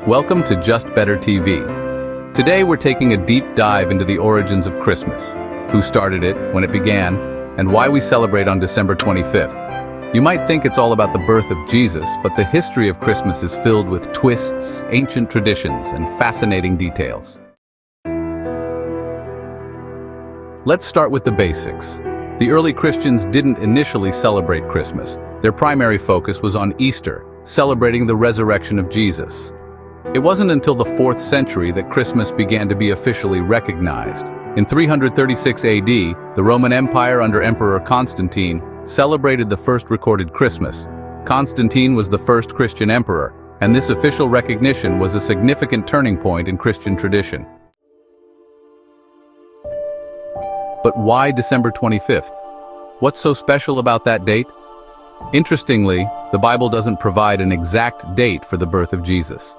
Welcome to Just Better TV. Today we're taking a deep dive into the origins of Christmas, who started it, when it began, and why we celebrate on December 25th. You might think it's all about the birth of Jesus, but the history of Christmas is filled with twists, ancient traditions, and fascinating details. Let's start with the basics. The early Christians didn't initially celebrate Christmas. Their primary focus was on Easter, celebrating the resurrection of Jesus. It wasn't until the 4th century that Christmas began to be officially recognized. In 336 AD, the Roman Empire under Emperor Constantine celebrated the first recorded Christmas. Constantine was the first Christian emperor, and this official recognition was a significant turning point in Christian tradition. But why December 25th? What's so special about that date? Interestingly, the Bible doesn't provide an exact date for the birth of Jesus.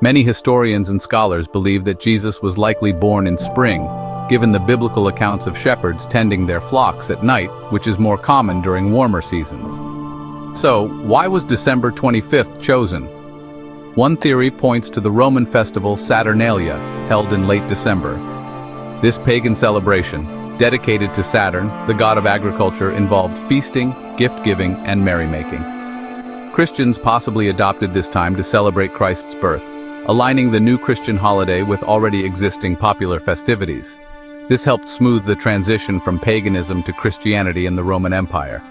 Many historians and scholars believe that Jesus was likely born in spring, given the biblical accounts of shepherds tending their flocks at night, which is more common during warmer seasons. So, why was December 25th chosen? One theory points to the Roman festival Saturnalia, held in late December. This pagan celebration, dedicated to Saturn, the god of agriculture, involved feasting, gift-giving, and merrymaking. Christians possibly adopted this time to celebrate Christ's birth, aligning the new Christian holiday with already existing popular festivities. This helped smooth the transition from paganism to Christianity in the Roman Empire.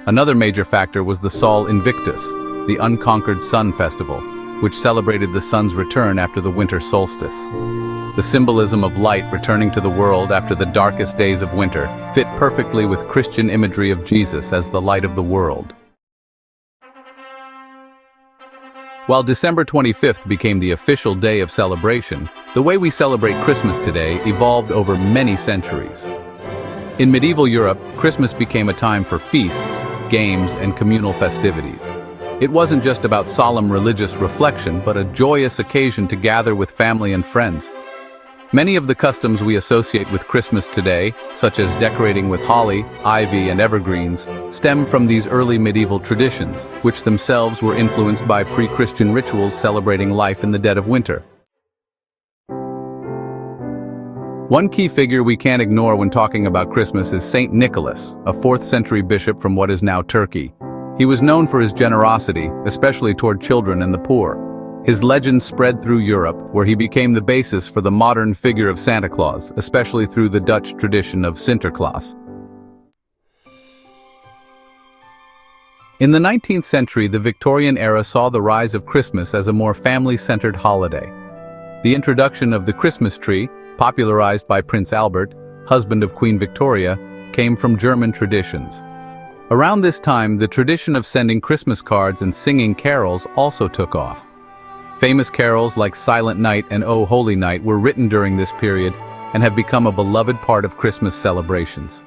Another major factor was the Sol Invictus, the unconquered sun festival, which celebrated the sun's return after the winter solstice. The symbolism of light returning to the world after the darkest days of winter fit perfectly with Christian imagery of Jesus as the light of the world. While December 25th became the official day of celebration, the way we celebrate Christmas today evolved over many centuries. In medieval Europe, Christmas became a time for feasts, games, and communal festivities. It wasn't just about solemn religious reflection, but a joyous occasion to gather with family and friends. Many of the customs we associate with Christmas today, such as decorating with holly, ivy, and evergreens, stem from these early medieval traditions, which themselves were influenced by pre-Christian rituals celebrating life in the dead of winter. One key figure we can't ignore when talking about Christmas is Saint Nicholas, a 4th century bishop from what is now Turkey. He was known for his generosity, especially toward children and the poor. His legend spread through Europe, where he became the basis for the modern figure of Santa Claus, especially through the Dutch tradition of Sinterklaas. In the 19th century, the Victorian era saw the rise of Christmas as a more family-centered holiday. The introduction of the Christmas tree, popularized by Prince Albert, husband of Queen Victoria, came from German traditions. Around this time, the tradition of sending Christmas cards and singing carols also took off. Famous carols like Silent Night and O Holy Night were written during this period and have become a beloved part of Christmas celebrations.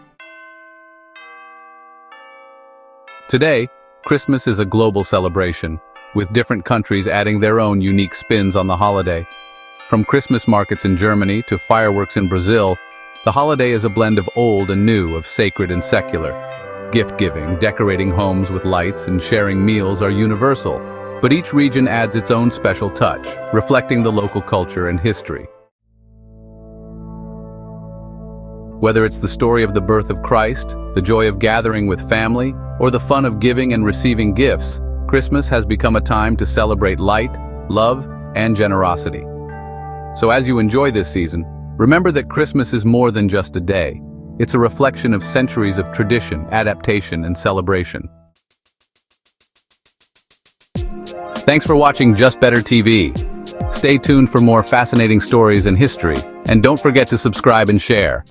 Today, Christmas is a global celebration, with different countries adding their own unique spins on the holiday. From Christmas markets in Germany to fireworks in Brazil, the holiday is a blend of old and new, of sacred and secular. Gift-giving, decorating homes with lights, and sharing meals are universal, but each region adds its own special touch, reflecting the local culture and history. Whether it's the story of the birth of Christ, the joy of gathering with family, or the fun of giving and receiving gifts, Christmas has become a time to celebrate light, love, and generosity. So as you enjoy this season, remember that Christmas is more than just a day. It's a reflection of centuries of tradition, adaptation, and celebration. Thanks for watching Just Better TV. Stay tuned for more fascinating stories and history, and don't forget to subscribe and share.